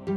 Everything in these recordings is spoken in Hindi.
यह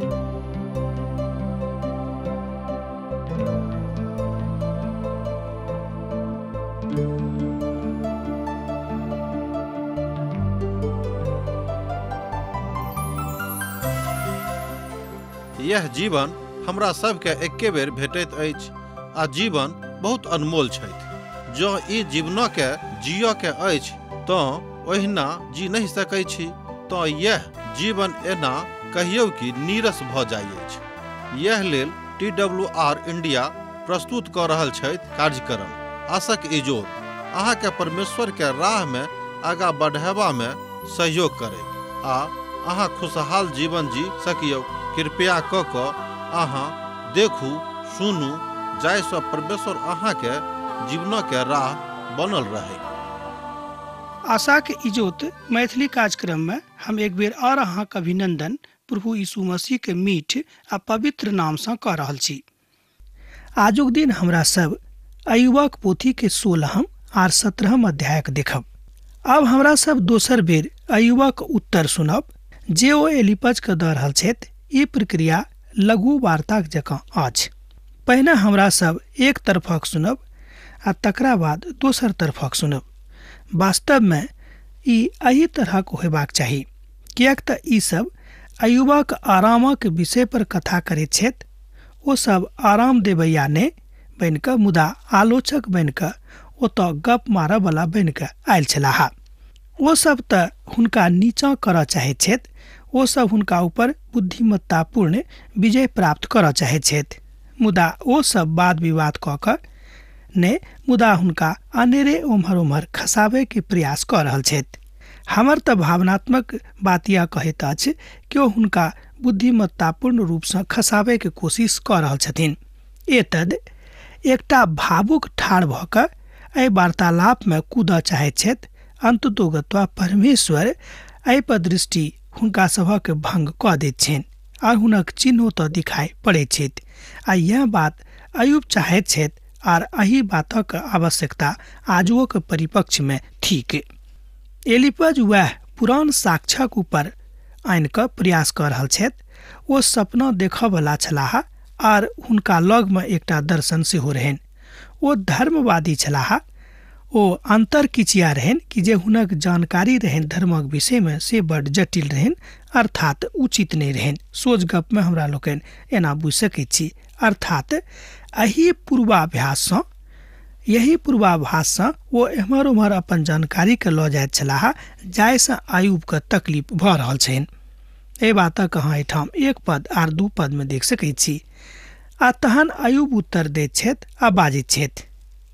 जीवन हमरा सबके एके बेर भेटैत अछि आ जीवन बहुत अनमोल छथि। जँ ई जीवनके जियके अछि तऽ ओहिना जी नहीं सकै छी तऽ यह जीवन एना कहियौ कि नीरस भऽ जाइ अछि। यह लेल TWR इंडिया प्रस्तुत कऽ रहल छथि कार्यक्रम आशक इजोत अहाँके परमेश्वर के राह में आगाँ बढ़ेबामे सहयोग करैत आ अहाँ खुशहाल जीवन जी सकियौ। कृपया कऽ कऽ अहाँ देखू सुनू जाहिसँ परमेश्वर अहाँके जीवनके राह बनल रहे। आशा के इजोत मैथिली कार्यक्रम में हम एक बेर और अहाँक अभिनंदन प्रभु यीशु मसीह के मीठ आ पवित्र नाम से कह रहल छी। आजुक दिन हमरा सब अय्यूबक पोथी के 16 आर 17 अध्याय देखब। अब हमरा सब दोसर बेर अय्यूबक उत्तर सुनब जे ओ एलिपज के दऽ रहल छथि। ई प्रक्रिया लघु वार्ताक जकाँ अछि। पहिने हमरा सब एक तरफक सुनब आ तकरा बाद दोसर तरफक सुनब। वास्तव में ई एही तरहक होयबाक चाही, किएक तऽ ई सब अय्यूबक आरामक विषय पर कथा करैत छथि। ओ सब आराम देवैया ने बनि कऽ मुदा आलोचक बनि कऽ ओतऽ गप मारऽ वाला बनि कऽ आयल छलाह। ओ सब तऽ हुनका नीचाँ करऽ चाहैत छथि। ओ सब हुनका ऊपर बुद्धिमत्तापूर्ण विजय प्राप्त करऽ चाहैत छथि। मुदा ओ सब वाद विवाद कऽ कऽ ने मुदा हुनका अनेरे ओम्हर ओम्हर खसाबे के प्रयास कऽ रहल छथि। हमर तऽ भावनात्मक बात यह कहैत अछि कि ओ हुनका बुद्धिमत्तापूर्ण रूपसँ खसाबे के कोशिश कऽ रहल छथिन। एतद एकटा भावुक ठाढ़ भऽ कऽ एहि वार्तालाप में कूदऽ चाहैत छथि। अंततोगत्वा परमेश्वर एहि पर दृष्टि हुनका सभक भंग कऽ दैत छनि आ हुनक चिन्ह तऽ दिखाई पड़ैत छथि। आ यह बात अय्यूब चाहैत छथि आर एही बातक आवश्यकता आजुओ के परिपक्ष में थिक। एलिपज वह पुरान साक्ष्यक ऊपर आनि कऽ प्रयास कऽ रहल छथि। ओ सपना देखऽ वाला छलाह आर हुनका लग में एकटा दर्शन सेहो रहनि। ओ धर्मवादी छलाह। ओ अंतर किछिया रहन कि जे हुनक जानकारी रहन धर्मक विषय में से बड़ जटिल रहन, अर्थात उचित नहीं रहन। सोझ गप में हमरा लोकन एना बुझि सकैत छी। अर्थात यही पूर्वाभास से वो एम्हर उम्हर अपन जानकारी के लऽ जाइत छलाह जाहिसँ अय्यूब के तकलीफ भऽ रहल छनि। एहि बातक अहाँ एहिठाम 1 पद आर 2 पद में देख सकैत छी। आ तहन अय्यूब उत्तर दैत छथि आ बाजैत छथि।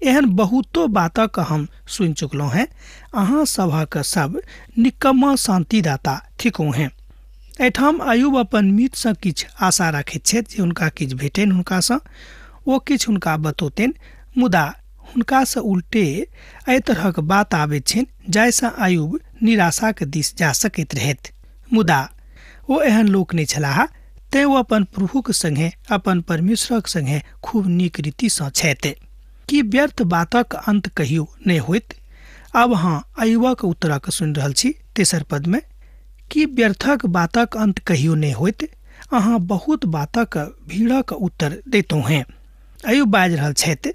एहन बहुतो बातक हम सुनि चुकलहुँ हैं। अहाँ सभक सब निकम्मा शांतिदाता थिकौ हैं। एहिठाम अय्यूब अपन मित्र से किछु आशा रखैत छथि जे हुनका किछु भेटनि, हुनकासँ ओ किछु हुनका बतौतनि। मुदा हुनका से उल्टे एहि तरहक बात आबैत छनि जाहिसँ अय्यूब निराशा के दिस जा सकैत रहथि। मुदा ओ एहन लोक नहि छलाह। तेँ ओ अपन प्रभुक संगे अपन परमेश्वरक संगे खूब नीक रीतिसँ छथि कि व्यर्थ बातक अंत कहियो नहीं होइत। अब हाँ अय्यूबक उत्तरक सुनि रहल छी 3 पद में कि व्यर्थक बातक अंत कहियो नहीं होइत। अहाँ बहुत बातक भीड़क उत्तर दैतौ हैं। अय्यूब बाजि रहल छथि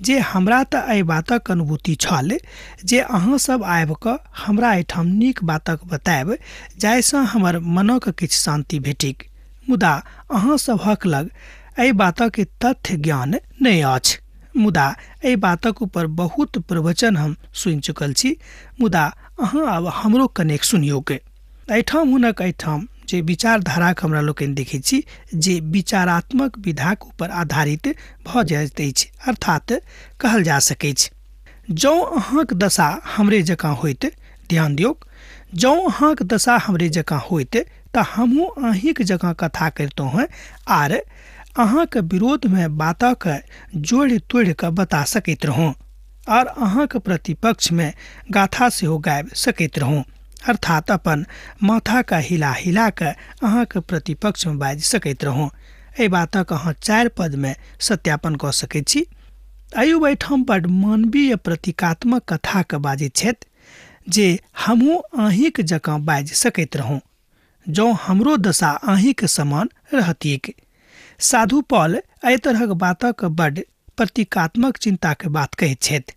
जे हमरा तऽ एहि बातक अनुभूति छल जे अहाँ सब आबि कऽ हमरा एहिठाम नीक बातक बतायब जाहिसँ हमर मनक किछु शांति भेटिक। मुदा अहाँ सभक लग एहि बातक तथ्य ज्ञान नहीं अछि। मुदा एहि बातक ऊपर बहुत प्रवचन हम सुनि चुकल छी। मुदा अहाँ अब हमरो कनेक सुनियोग। एहिठाम हुनक एहिठाम जे विचारधाराक हमरा लोकनि देखैत छी जे विचारात्मक विधाक ऊपर आधारित भऽ जाइत अछि। अर्थात कहल जा सकैत छै जँ अहाँक दशा हमरे जकाँ होइत, ध्यान दियौ, जँ अहाँक दशा हमरे जकाँ होइत तऽ हमहूँ अहींक जकाँ कथा करितौं हैं आर अहाँक विरोध में बातक जोड़ि तोड़ि कऽ बता सकैत रहौं और अहाँक प्रतिपक्ष में गाथा सेहो गाबि सकैत रहौं। अर्थात अपन माथा का हिला हिला के अहाँक प्रतिपक्ष में बाजि सकैत रहौं। एहि बातक अहाँ 4 पद में सत्यापन कऽ सकैत छी। अय्यूब एहिठाम बड़ मानवीय प्रतीकात्मक कथा के बाजैत छथि जे हमहूँ अहींक जकाँ बाजि सकैत रहौं। जौ हमरो दशा अहीं के समान रहतीक। साधु पॉल एहि तरहक बातक बड्ड प्रतीकात्मक चिंता के बात कहैत छथि।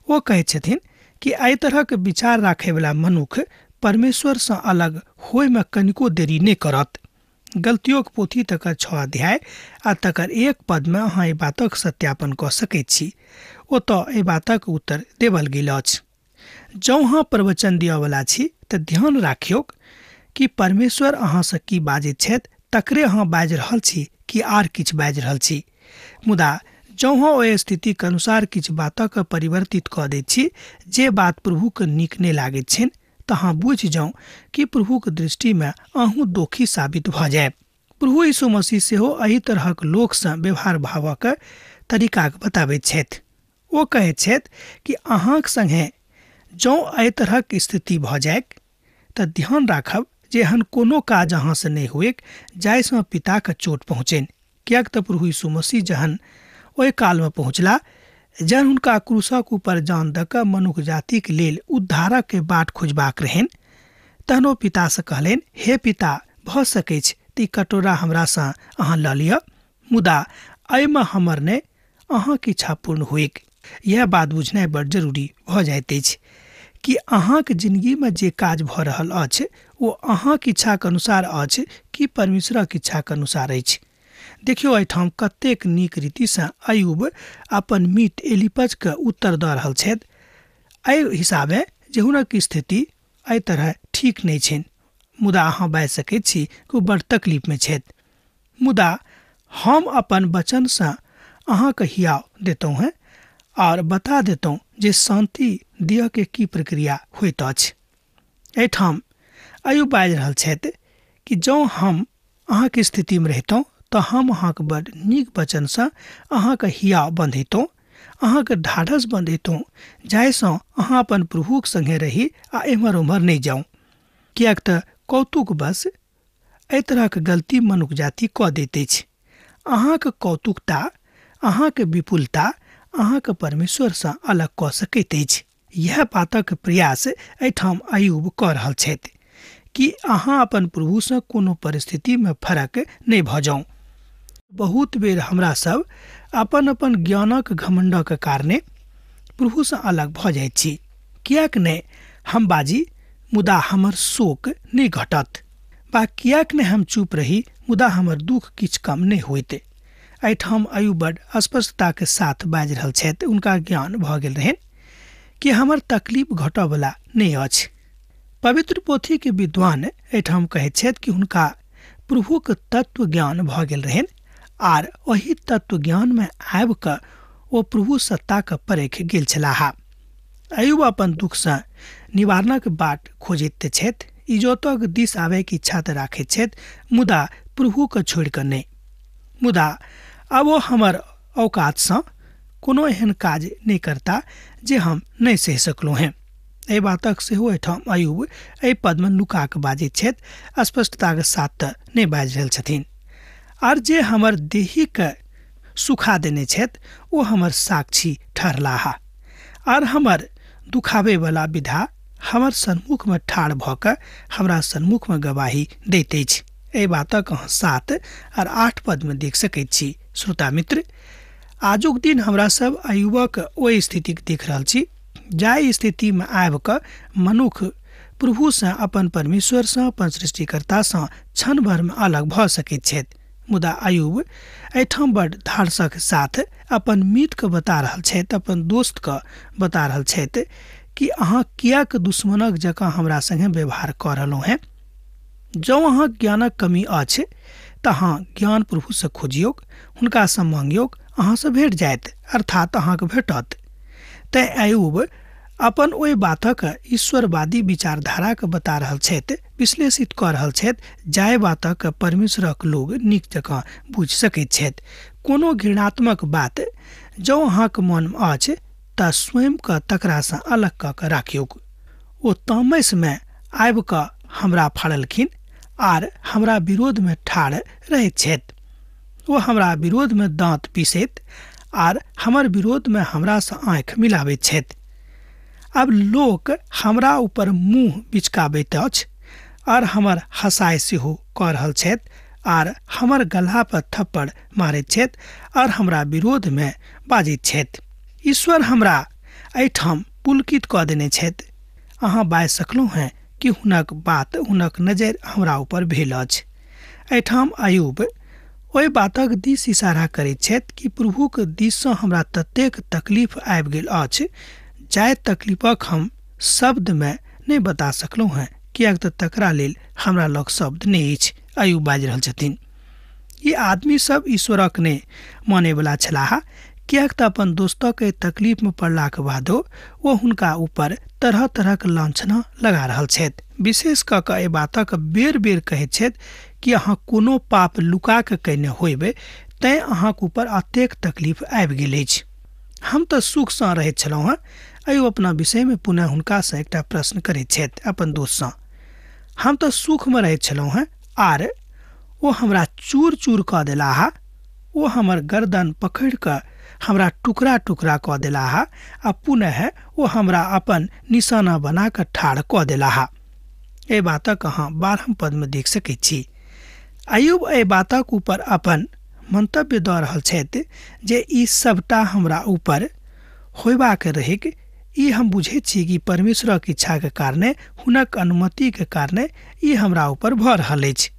ओ कहैत छथिन कि एहि तरहक विचार राखयवला मनुख परमेश्वरसँ अलग होयमे कनिको देरी नहि करत। गलतियोक पोथी तकर 6 अध्याय आ तकर 1 पदमे अहाँ एहि बातक सत्यापन कऽ सकैत छी। ओतऽ एहि बातक उत्तर देवल गेल अछि। जँ अहाँ प्रवचन दिअवला छी तऽ ध्यान राखियौ कि परमेश्वर अहाँसँ की बाजैत छथि, तकरे अहाँ बाजि रहल छी कि आर किछु बाजि रहल छी। मुदा जँ अहाँ ओहि स्थितिक अनुसार किछु बातक परिवर्तित कऽ दैत छी जे बात प्रभुके नीक नहि लागैत छनि, तऽ अहाँ बुझि जाउ कि प्रभुक दृष्टिमे अहूँ दोषी साबित भऽ जायब। प्रभु यीशु मसीह सेहो एहि तरहक लोकसँ व्यवहार भावक तरीकाक बताबैत छथि। ओ कहैत छथि कि अहाँक संगे जँ एहि तरहक स्थिति भऽ जायक तऽ ध्यान राखब जे एहन कोनो काज अहाँसँ नहि हुएक जाहिसँ पिताके चोट पहुँचनि। किएक तऽ प्रभु यीशु मसीह जहन ओहि कालमे पहुँचला जहन हुनका क्रूसक ऊपर जान दऽ कऽ मनुष्य जातिक लेल उद्धारक के बाट खोजबाक रहनि, तहन ओ पितासँ कहलनि, हे पिता, भऽ सकैत छै तऽ ई कटोरा हमरासँ अहाँ लऽ लिअ, मुदा एहिमे हमर नहि अहाँके इच्छा पूर्ण होइक। यह बात बुझनाइ बड़ जरूरी भऽ जाइत अछि कि अहाँके जिन्दगीमे जे काज भऽ रहल अछि ओ अहाँके इच्छाके अनुसार अछि कि परमेश्वरक इच्छाके अनुसार अछि। देखियौ एहिठाम कतेक नीक रीतिसँ अय्यूब अपन मित्र एलीपजके उत्तर दऽ रहल छथि, एहि हिसाबे जे हुनक स्थिति एहि तरह ठीक नहि छनि, मुदा अहाँ बाजि सकैत छी कि ओ बड़ तकलीफमे छथि। मुदा हम अपन वचनसँ अहाँके हियाव देतहुँ हैं और बता देतहुँ जे शांति दिअ के की प्रक्रिया होइत अछि। एहिठाम अय्यूब बाजि रहल छथि कि जँ हम अहाँके स्थितिमे रहितहुँ तऽ हम अहाँके बड़ नीक वचनसँ अहाँके हियाव बन्धैतहुँ, अहाँके ढाढ़स बन्धैतहुँ, जाहिसँ अहाँ अपन प्रभुक संगे रही आ एम्हर ओम्हर नहि जाउ। किएक तऽ कौतुक बस एहि तरहक गलती मनुख जाति कऽ दैत अछि। अहाँके कौतुकता, अहाँके विपुलता अहाँके परमेश्वरसँ अलग कऽ सकैत अछि। यह बातक प्रयास एहिठाम अय्यूब कऽ रहल छथि कि अहाँ अपन प्रभुसँ कोनो परिस्थितिमे फर्क नहि भऽ जाउ। बहुत बेर हमरा सब अपन अपन ज्ञानक घमंडक कारणे प्रभुसँ अलग भऽ जाइत छी। किएक नहि हम बाजी मुदा हमर शोक नहि घटत, बा किएक नहि हम चुप रही मुदा हमर दुख किछु कम नहि होइत। एहिठाम अय्यूब बड़ स्पष्टताके साथ बाजि रहल छथि, हुनका ज्ञान भऽ गेल रहनि कि हमर तकलीफ घटयवला नहि अछि। पवित्र पोथीके विद्वान एहिठाम कहैत छथि कि हुनका प्रभुक तत्व ज्ञान भऽ गेल रहनि आर ओही तत्व ज्ञानमे आबि कऽ ओ प्रभु सत्ताके परखि गेल छलाह। अय्यूब अपन दुखसँ निवारणक बाट खोजैत छथि, इजोतक दिस आबैके इच्छा तऽ राखैत छथि, मुदा प्रभुके छोड़ि कऽ नहि। मुदा अब ओ हमर औकातसँ कोनो एहन काज नहि करता जे हम नहि सहि सकलहुँ हैं। एहि बातक सेहो एहिठाम अय्यूब एहि पदमे नुका कऽ बाजैत छथि, स्पष्टताके साथ तऽ नहि बाजि रहल छथिन। आर जे हमर देहीके सुखा देने छथि ओ हमर साक्षी ठहरलाह, आर हमर दुखाबैवला विधा हमर सन्मुखमे ठाढ़ भऽ कऽ हमरा सन्मुखमे गवाही दैत अछि। एहि बातक अहाँ 7 और 8 पदमे देख सकैत छी। श्रोता मित्र, आजुक दिन हमरा सब अय्यूबक ओहि स्थितिके देख रहल छी जाहि स्थितिमे आबि कऽ मनुख प्रभुसँ, अपन परमेश्वरसँ, अपन सृष्टिकर्तासँ क्षण भरमे अलग भऽ सकैत छथि। मुदा अय्यूब एहिठाम बड़ धारसक साथ अपन मित्रके बता रहल छथि, अपन दोस्तके बता रहल छथि कि अहाँ किएक दुश्मनक जकाँ हमरा संगे व्यवहार कऽ रहलहुँ हैं। जँ अहाँ ज्ञानक कमी अछि तऽ अहाँ ज्ञान प्रभुसँ खोजियौ, हुनकासँ मांगियौ, अहाँसँ भेट जायत, अर्थात अहाँके भेटत। तैँ अय्यूब अपन ओहि बातक ईश्वरवादी विचारधाराके बता रहल छथि, विश्लेषित कऽ रहल छथि जाहि बातक परमेश्वरक लोग नीक जकाँ बुझि सकैत छथि। कोनो घृणात्मक बात जँ अहाँके मनमे अछि तऽ स्वयंके तकरासँ अलग कऽ कऽ राखियौ। ओ तामसमे आबि कऽ हमरा फाड़लखिन आर हमरा विरोधमे ठाढ़ रहैत छथि। ओ हमरा विरोधमे दाँत पीसैत आर हमर विरोधमे हमरासँ आँखि मिलाबैत छथि। अब लोक हमरा ऊपर मुँह बिचकाबैत अछि और हमर हंसाय सेहो कऽ रहल छथि और हमर गला पर थप्पड़ मारैत छथि और हमरा विरोध में बाजैत छथि। ईश्वर हमरा एहिठाम पुलकित कऽ देने छथि। अहाँ बाजि सकलहुँ हैं कि हुनक बात हुनक नजर हमरा ऊपर भेल अछि। एहिठाम अयूब ओहि बातक दिस इशारा करैत छथि कि प्रभुक दिससँ हमरा ततेक तकलीफ आबि गेल अछि जाहि तकलीफक हम शब्द में नहीं बता सकलहुँ हैं, किएक तऽ तकरा लेल हमरा लग शब्द नहीं अछि। अयूब बाजि रहल छथिन। ई आदमी सब ईश्वरक ने माने वाला छलाह, किएक तऽ अपन दोस्तक तकलीफ में पड़लाक बादो वो हुनका ऊपर तरह तरह के लांछना लगा रहल छथि। विशेष कऽ कऽ एहि बातक बेर बेर कहैत छथि कि अहाँ कोनो पाप लुका के कयने होइबे तैं अहाँक ऊपर अतेक तकलीफ आबि गेल अछि। हम तऽ सुखसँ रहैत छलहुँ हेँ। अयूब अपना विषय में पुनः हुनकासँ एकटा प्रश्न करैत छथि अपन दोस्तसँ। हम तऽ सुख में रहैत छलहुँ हेँ आर ओ हमरा चूर चूर कऽ देलाह। ओ हमर गर्दन पकड़ि कऽ हमरा टुकड़ा टुकड़ा कऽ देलाह आ पुनः ओ हमरा अपन निशाना बना कऽ ठाढ़ कऽ देलाह। एहि बातक अहाँ 12 पद में देख सकैत छी। अयूब एहि बातक ऊपर अपन मंतव्य दऽ रहल छथि जे ई सबटा हमरा ऊपर होयबाक रहैक। ई हम बुझैत छी कि परमेश्वरक इच्छा के कारणे हुनक अनुमति के कारणे ई हमरा ऊपर भऽ रहल अछि।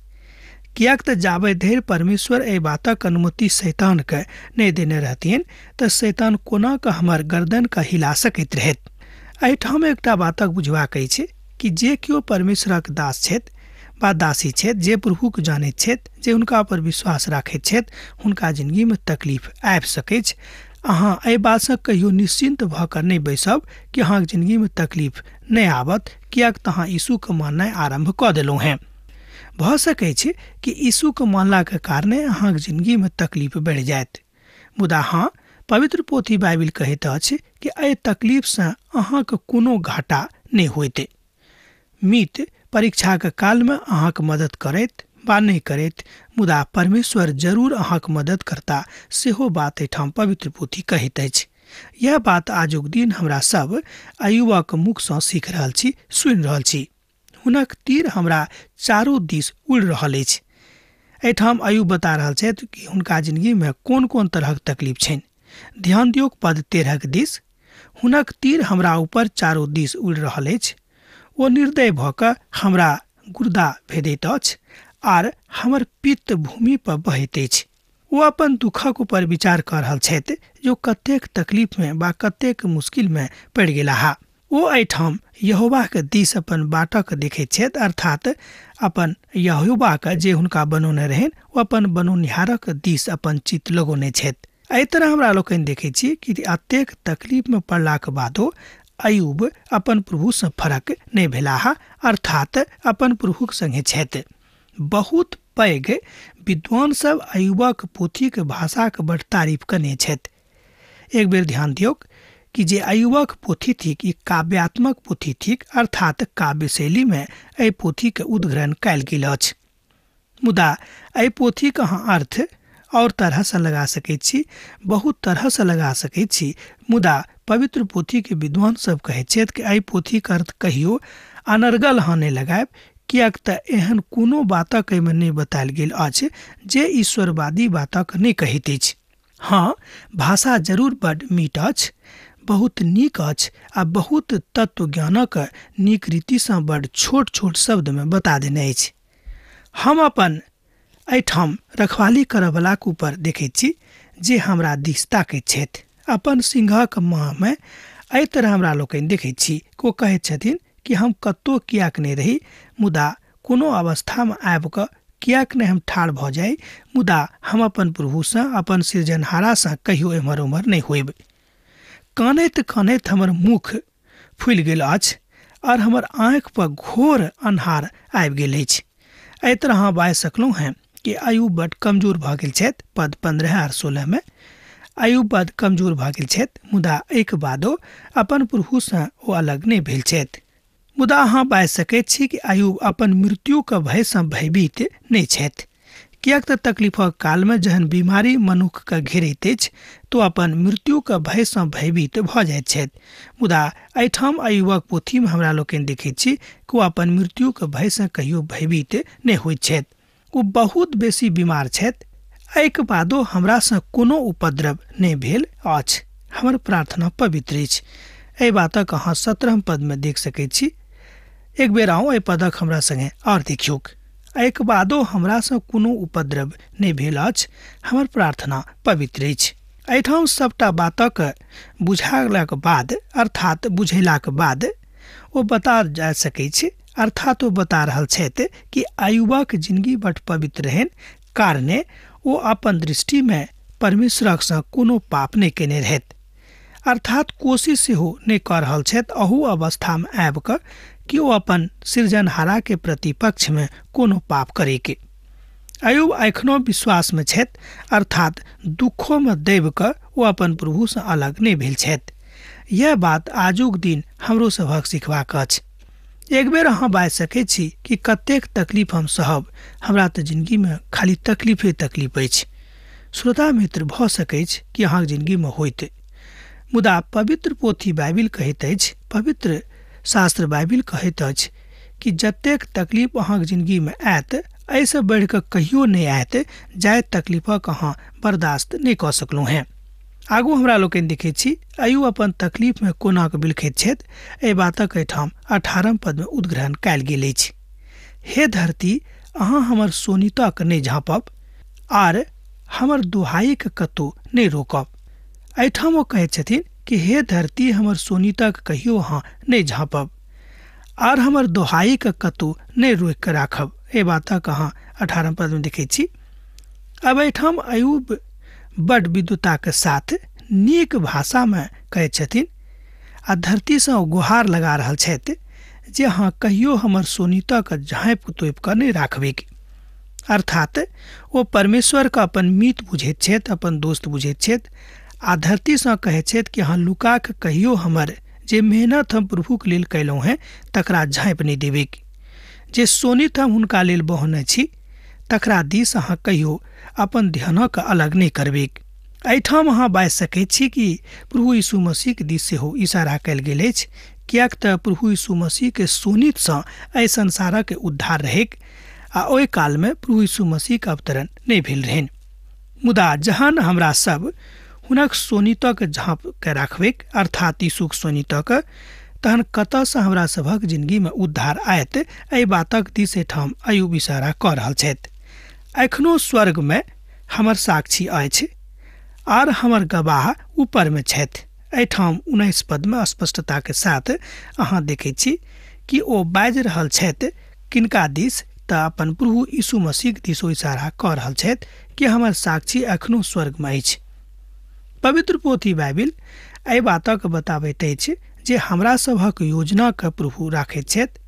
किएक तऽ जाबे धरि परमेश्वर एहि बातक अनुमति शैतान के नहीं देने रहथिन तऽ शैतान कोना कऽ हमर गर्दन के हिला सकैत रहैत। एहिठाम एकटा बातक बुझबाक अछि कि जे केओ परमेश्वरक दास छथि वा दासी छथि, जे प्रभुक जानैत छथि, जे हुनका पर विश्वास राखैत छथि, हुनका जिंदगी में तकलीफ आबि सकैछ। अहाँ एहि बातसँ कहियो निश्चिंत भऽ कऽ नहीं बैसब कि अहाँक जिंदगी में तकलीफ नहीं आबत, किएक तऽ अहाँ यीशु के माननाइ आरंभ कऽ देलहुँ हैं। भऽ सकै छै कि यीशु के मानला के कारणे अहाँक जिंदगी में तकलीफ बढ़ि जायत, मुदा हाँ, पवित्र पोथी बाइबिल कहैत अछि कि एहि तकलीफसँ अहाँक कोनो घाटा नहीं होयत। मीत परीक्षा के काल में अहाँक मदद करैत वा नहीं करैत, मुदा परमेश्वर जरूर अहाँक मदद करता, सेहो बात एहिठाम पवित्र पोथी कहैत अछि। यह बात आजुक दिन हमरा सब अयूबक मुखसँ सीख रहल छी, सुनि रहल छी। हुनक तीर हमरा चारों दिस उड़ि रहल अछि। एहिठाम अयूब बता रहल छथि कि हुनका जिंदगी में कोन कोन तरहक तकलीफ छनि। ध्यान दियौ पद 13 के दिस। हुनक तीर हमरा ऊपर चारों दिस उड़ि रहल अछि। ओ निर्दय भऽ कऽ हमरा गुर्दा भेदैत अछि आर हमर पित्त भूमि पर बहैत अछि। ओ अपन दुखक ऊपर विचार कऽ रहल छथि जो कतेक तकलीफ में वा कतेक मुश्किल में पड़ि गेलाह। ओ एहिठाम यहोवा के दिस अपन बाटक देखैत छथि, अर्थात अपन यहोवा के जे हुनका बनौने रहनि ओ अपन बनौनिहारक दिस अपन चित्त लगौने छथि। एहि तरह हमरा लोकनि देखैत छी कि अतेक तकलीफ में पड़लाक बादो अयूब अपन प्रभु से फरक नहीं भेलाह, अर्थात अपन प्रभुक संगे छथि। बहुत पैघ विद्वान सब अयूबक पोथी के भाषा के बड़ तारीफ करने छथि। एक बेर ध्यान दियौ कि जे अयूबक पोथी थिक ई काव्यात्मक पोथी थिक, अर्थात काव्य शैली में एहि पोथी के उद्ग्रहण कयल गेल अछि। मुदा एहि पोथी के अहाँ अर्थ और तरह से लगा सकैत छी, बहुत तरह से लगा सकैत छी, मुदा पवित्र पोथी के विद्वान सब कहैत छथि कि एहि पोथी के अर्थ कहियो अनर्गल अहाँ नहीं लगायब, किएक तऽ एहन कोनो बातक एहिमे नहीं बतायल गेल अछि जे ईश्वरवादी बातक नहीं कहैत अछि। हाँ, भाषा जरूर बड़ मीठ अछि, बहुत नीक अछि आ बहुत तत्व ज्ञानक नीक रीतिसँ बड़ छोट छोट शब्द में बता देने अछि। हम अपन एहिठाम रखवाली करयवलाक ऊपर देखैत छी जे हमरा दिस ताकैत छथि। अपन सिंहक माह में एहि तरह हमरा लोकनि देखैत छी कि ओ कहैत छथिन कि हम कतौ किएक नहीं रही, मुदा कोनो अवस्था में आबि कऽ किएक नहीं हम ठाढ़ भऽ जाई, मुदा हम अपन प्रभुसँ अपन सृजनहारासँ कहियो एम्हर ओम्हर नहीं होइब। कानैत कानैत हमर मुख फुलि गेल अछि और हमर आँखि पर घोर अन्हार आबि गेल अछि। एहि तरह अहाँ बाजि सकलहुँ हैं कि अयूब बड़ कमजोर भऽ गेल छथि। पद 15 और 16 में अयूब बड़ कमजोर भऽ गेल छथि, मुदा एहिके बादो अपन प्रभुसँ ओ अलग नहीं भेल छथि। मुदा अहाँ बाजि सकैत छी कि अयूब अपन मृत्युके भयसँ भयभीत नहीं छथि, कियाक तऽ तकलीफक काल में जहन बीमारी मनुख के घेरैत अछि तो अपन मृत्यु के भय सँ भयभीत भऽ जाइत छथि। मुदा एहिठाम अय्यूबक पोथी में हमरा लोकनि देखैत छी कि ओ अपन मृत्यु के भय सँ कहियो भयभीत नहि होइत छथि। ओ बहुत बेसी बीमार छथि, एहिके बादो हमरा सँ कोनो उपद्रव नहि भेल अछि। हमर प्रार्थना पवित्र अछि। एहि बातक अहाँ 17 पद में देख सकैत छी। एक बेर आउ एहि पदक हमरा संगे और देखियौक। एहिके बादो हमरा सँ कोनो उपद्रव नहि भेल अछि, हमर प्रार्थना पवित्र अछि। एहिठाम सबटा बातक बुझालाक बाद अर्थात बुझेलाक बाद ओ बता जा सकैत छै, अर्थात ओ बता रहल छथि कि अय्यूबक जिंदगी बड़ पवित्र रहनि, कारणे ओ अपन दृष्टि में परमेश्वरक सँ कोनो पाप नहि केने रहथि। अर्थात कोशिश सेहो नहि कऽ रहल छथि अहू अवस्था में आबि कऽ कि ओ अपन सृजनहारा के प्रतिपक्ष में कोनो पाप करे के। अय्यूब एखनो विश्वास में छथि, अर्थात दुखों में दबि कऽ ओ अपन प्रभु सँ अलग नहि भेल छथि। यह बात आजुक दिन हमरो सभक सिखबाक अछि। एक बेर अहाँ बाजि सकैत छी कि कतेक तकलीफ हम सहब, हमरा तऽ जिंदगी में खाली तकलीफे तकलीफ अछि। श्रोता मित्र, भऽ सकैत कि अहाँक जिंदगी में होइत, मुदा पवित्र पोथी बाइबिल कहैत अछि, पवित्र शास्त्र बाइबिल कहैत अछि कि जतेक तकलीफ अहाँक जिंदगी में आयत, एहिसँ बढ़ि कऽ कहियो नहि आयत जाहि तकलीफक अहाँ बर्दाश्त नहि कऽ सकलहुँ हैं। आगू हमरा लोकनि देखैत छी अय्यूब अपन तकलीफ में कोना कऽ बिलखैत छथि। एहि बातक एहिठाम 18 पद में उद्ग्रहण कयल गेल अछि। हे धरती, अहाँ हमर सोनीतक नहि झाँपब आर हमर दुहाई के कतहु नहि रोकब। एहिठाम ओ कहैत छथिन कि हे धरती, हमर सोनीतक कहियो अहाँ नहि झाँपब आर हमर दोहाई के कतहु नहि रोकि कऽ राखब। एहि बातक अहाँ 18 पद में देखैत छी। अब एहिठाम अय्यूब बड़ विद्वता के साथ नीक भाषा में कहैत छथिन आ धरती सँ गुहार लगा रहल छथि जे अहाँ कहियो हमर सोनीतक झाँपि तोपि कऽ नहि राखबेक। अर्थात ओ परमेश्वर के अपन मित्र बुझैत छथि, अपन दोस्त बुझैत छथि आ धरती सँ कहैत छथि कि अहाँ लुका के कहियो हमर जे मेहनत हम प्रभु के लेल कयलहुँ हैं तकरा झाँपि नहि देबेक। जे सोनीत हम हुनका लेल बहने छी तकरा दिस अहाँ कहियो अपन ध्यानक अलग नहि करबेक। एहिठाम अहाँ बाजि सकैत छी कि प्रभु यीशु मसीह के दिस सेहो इशारा कयल गेल अछि, कियाक तऽ प्रभु यीशु मसीह के सोनीत सँ एहि संसारक उद्धार रहैक आ ओहि काल में प्रभु यीशु मसीह के अवतरण नहि भेल रहनि। मुदा जहन हमरा सब हुनक सोनीतक झाँप के राखबेक, अर्थात यीशुक सोनीतक, तहन कतयसँ हमरा सभक जिंदगी में उद्धार आयत। एहि बातक दिस एहिठाम अय्यूब इशारा कऽ रहल छथि। एखनो स्वर्ग में हमर साक्षी अछि आर हमर गवाह ऊपर में छथि। एहिठाम 19 पद में स्पष्टता के साथ अहाँ देखैत छी कि ओ बाजि रहल छथि किनका दिस, तऽ अपन प्रभु यीशु मसीह दिस ओ इशारा कऽ रहल छथि कि हमर साक्षी एखनो स्वर्ग में अछि। पवित्र पोथी बाइबिल एहि बातक बताबैत अछि जे हमरा सभक योजना के प्रभु राखैत छथि,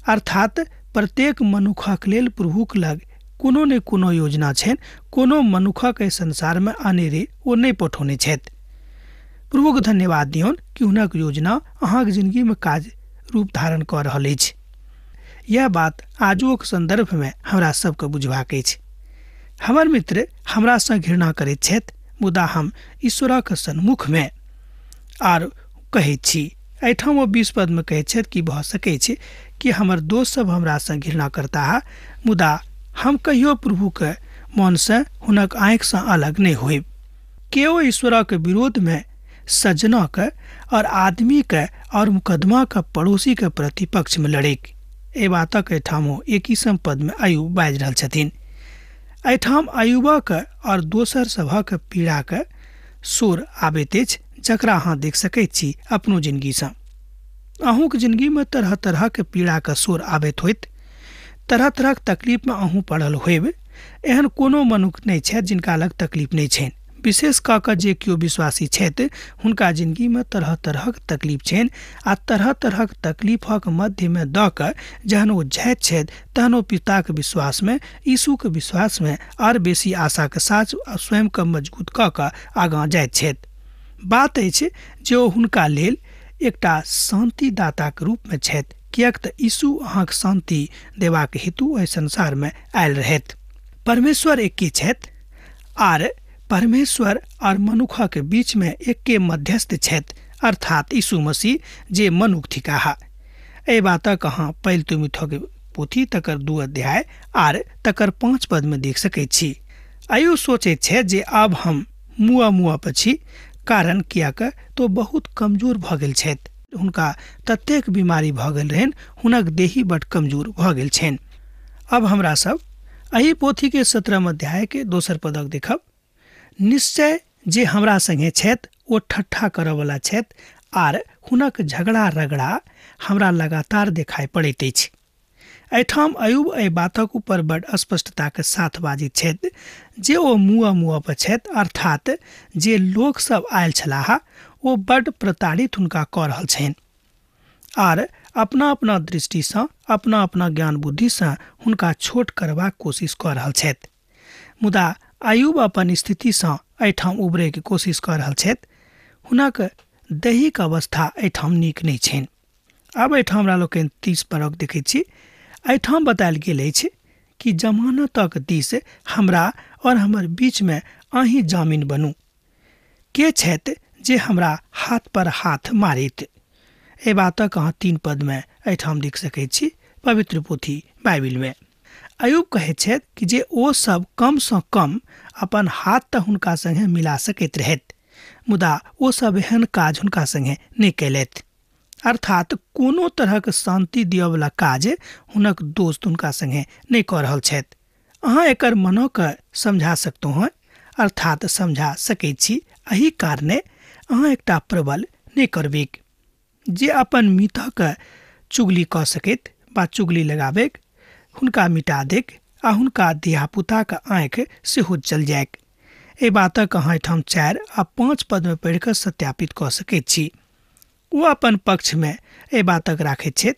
अर्थात प्रत्येक मनुखक लेल प्रभुक लग कोनो ने कोनो योजना छनि। कोनो मनुखक एहि संसार में अनेरे ओ नहि पठौने छथि। प्रभुक धन्यवाद दियौन कि हुनक योजना अहाँक जिंदगी में काज रूप धारण कऽ रहल अछि। यह बात आजुक संदर्भ में हमरा सबके बुझबाक अछि। हमर मित्र हमरा सँ घृणा करैत छथि, मुदा हम ईश्वरक सन्मुख में आर कहैत छी। एहिठाम वो 20 पद में कहैत छथि कि भऽ सकैत छै कि हमर दोस्त सब हमरा सँ घृणा करता है, मुदा हम कहियो प्रभु के मन से हुनक आँखि सँ अलग नहीं होइब। केओ ईश्वर के विरोध में सज्जना के और आदमी के और मुकदमा के पड़ोसी के प्रतिपक्ष में लड़ेक। ए बातक एहिठाम 21 पद में अय्यूब बाजि रहल छथिन। एहिठाम अय्यूबक और दोसर सभक पीड़ा के शोर आबैत अछि, जकरा अहाँ देख सकैत छी अपनो जिंदगी सँ। अहूँक जिंदगी में तरह तरह के पीड़ा के शोर आबैत होइत, तरह तरह के तकलीफ में अहूँ पड़ल होइब। एहन कोनो मनुष्य नहीं छथि जिनका लग तकलीफ नहीं छनि। विशेष कऽ कऽ जे केओ विश्वासी छथि हुनका जिंदगी में तरह तरह के तकलीफ छनि आ तरह तरह के तकलीफक मध्य में दऽ कऽ जहन ओ जाइत छथि तहन ओ पिता के विश्वास में, यीशु के विश्वास में और बेसी आशा के साथ स्वयं के मजबूत कऽ कऽ आगाँ जाइत छथि। बात अछि जे ओ हुनका लेल एकटा शांति दाता के रूप में छथि, कियाक तऽ यीशु अहाँक शांति देबाक हेतु एहि संसार में आयल रहथि। परमेश्वर एके छथि आर परमेश्वर और मनुख के बीच में एके मध्यस्थ छथि अर्थात यीशु मसीह जे मनुख थिकाहा। ए बात कहाँ पहिल तिमुथियो के पोथी तकर 2 अध्याय आर तकर 5 पद में देख सकै छी। आयु सोचे छे जे अब हम मुआ पछि कारण कियाक तो बहुत कमजोर भ गेल छथि। हुनका ततेक बीमारी भ गेल रहन, हुनक देही बड कमजोर भ गेल छेन। अब हमरा सब एही पोथी के 17 अध्याय के 2 पदक देखब। निश्चय जे हमरा संगे छथि ओ ठट्ठा करय वाला छथि आर हुनक झगड़ा रगड़ा हमरा लगातार देखाई पड़ैत अछि। एठाम अयूब एहि बातक ऊपर बड स्पष्टता के साथ बाजित छथि जे ओ मुआ पर छथि अर्थात जे लोक सब आयल छलाह ओ बड प्रताड़ित हुनका कऽ रहल छनि आर अपना अपना दृष्टि से अपना अपना ज्ञान बुद्धि से हुनका छोट करबाक कोशिश कऽ रहल छथि। मुदा अयूब अपन स्थिति से एठाम उबरे के कोशिश कऽ रहल छथि। हुनक दैहिक अवस्था एठाम नीक नहीं छनि। अब एठाम हमरा लोकनि 30 पदक देखै छी। एठाम बतायल गेल अछि कि जमानतक दिस हमरा और हमर बीच में अहीं जामीन बनू। के छथि जे हमरा हाथ पर हाथ मारित। ए बात कहाँ 3 पद में एठाम देख सकै छी पवित्र पोथी बाइबिल में। अयूब कहे छथि कि जे ओ सब कम से कम अपन हाथ त हुनका संगे मिला सकैत रहथि, मुदा ओ सब एहन काज हुनका संगे नहीं कैलथि। अर्थात कोनो तरहक शांति दिय वाला काज हुनक दोस्त हुनका संगे नहीं कऽ रहल छथि। अहाँ एकर मनो के समझा सकतो हैं अर्थात समझा सकै छी। एही कारणे अहाँ एकटा प्रबल नहीं करबेक जे अपन मित्रक चुगली कऽ सकैत बा चुगली लगाबेक, हुनका मिटा देक आ हुनका धियापुता के आँखि सेहो जल जायक। ए बातक अहाँ एठाम 4 आ 5 पद में पढ़ि कऽ सत्यापित कऽ सकैत छी। वो अपन पक्ष में ए बातक राखैत छथि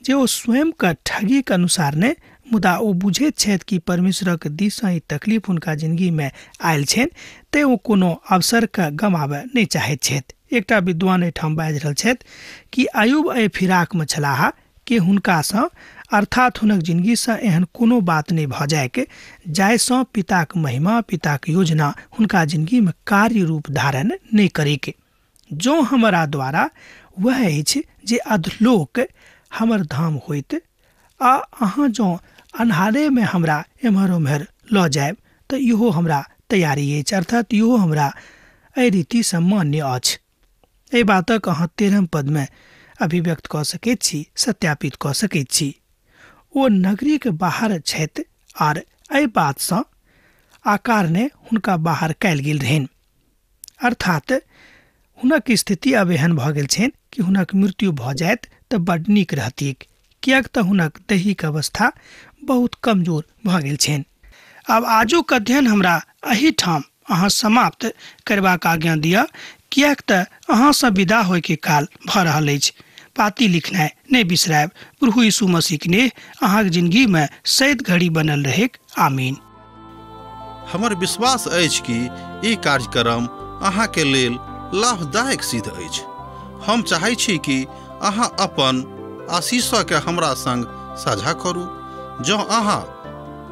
जे ओ स्वयं के ठगी के अनुसार ने, मुदा ओ बुझैत छथि कि परमेश्वरक दिस ई तकलीफ हुनका जिंदगी में आयल छनि ते ओ कोनो अवसर के गमाबे नहीं चाहैत छथि। एकटा विद्वान एठाम बाजि रहल छथि कि अयूब एहि फिराक में छलाह कि हुनका सँ अर्थात हुनक जिंदगी से एहन कोनो बात नहीं भ जायक जाहिसँ पिताक महिमा पिताक योजना हुनका जिंदगी में कार्य रूप धारण नहीं करेक। जो हमारा द्वारा वह अछि जे अधलोक हमर धाम होइत आ अहाँ जो अन्हारे में हमरा एम्हर ओम्हर लऽ जायब तऽ इहो हमरा तैयारी अछि अर्थात इहो हमरा एहि रीति से मान्य अछि। एहि बातक अहाँ 13 पद में अभिव्यक्त कऽ सकैत छी, सत्यापित कऽ सकैत छी। ओ नगरी के बाहर छथि आर एहि बात सँ आकार ने हुनका बाहर कयल गेल रहनि अर्थात हुनक स्थिति अब एहन भऽ गेल छनि कि हुनक मृत्यु भऽ जायत तऽ बड नीक रहतिक, कियाक तऽ हुनक दैहिक अवस्था बहुत कमजोर भऽ गेल छनि। अब आजुक अध्ययन हमरा एही ठाम अहाँ समाप्त करबाक आज्ञा दिअ, कियाक तऽ अहाँ सँ विदा होय के काल भऽ रहल अछि। पाती लिखनाइ नहीं बिसरायब। प्रभु यीशु मसीह के ने अहाँ के जिंदगी में सैद घड़ी बनल रहेक। आमीन। हमर विश्वास अछि कि ई कार्यक्रम अहाँ के लेल लाभदायक सिद्ध अछि। हम चाहै छी कि अहाँ अपन आशीषों के हमरा संग साझा करू। जँ अहाँ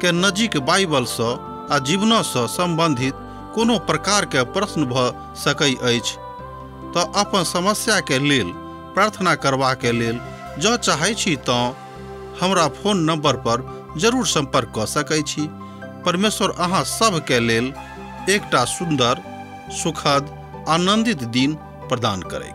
के नजीक बाइबल सँ आ जीवन सँ संबंधित कोनो प्रकार के प्रश्न भऽ सकै अछि तऽ अपन समस्या के लेल प्रार्थना करबा के लेल जँ चाहै छी तऽ हमरा फोन नंबर पर जरूर संपर्क कऽ सकै छी। परमेश्वर अहाँ सब के लेल एकटा सुंदर सुखद आनंदित दिन प्रदान करै।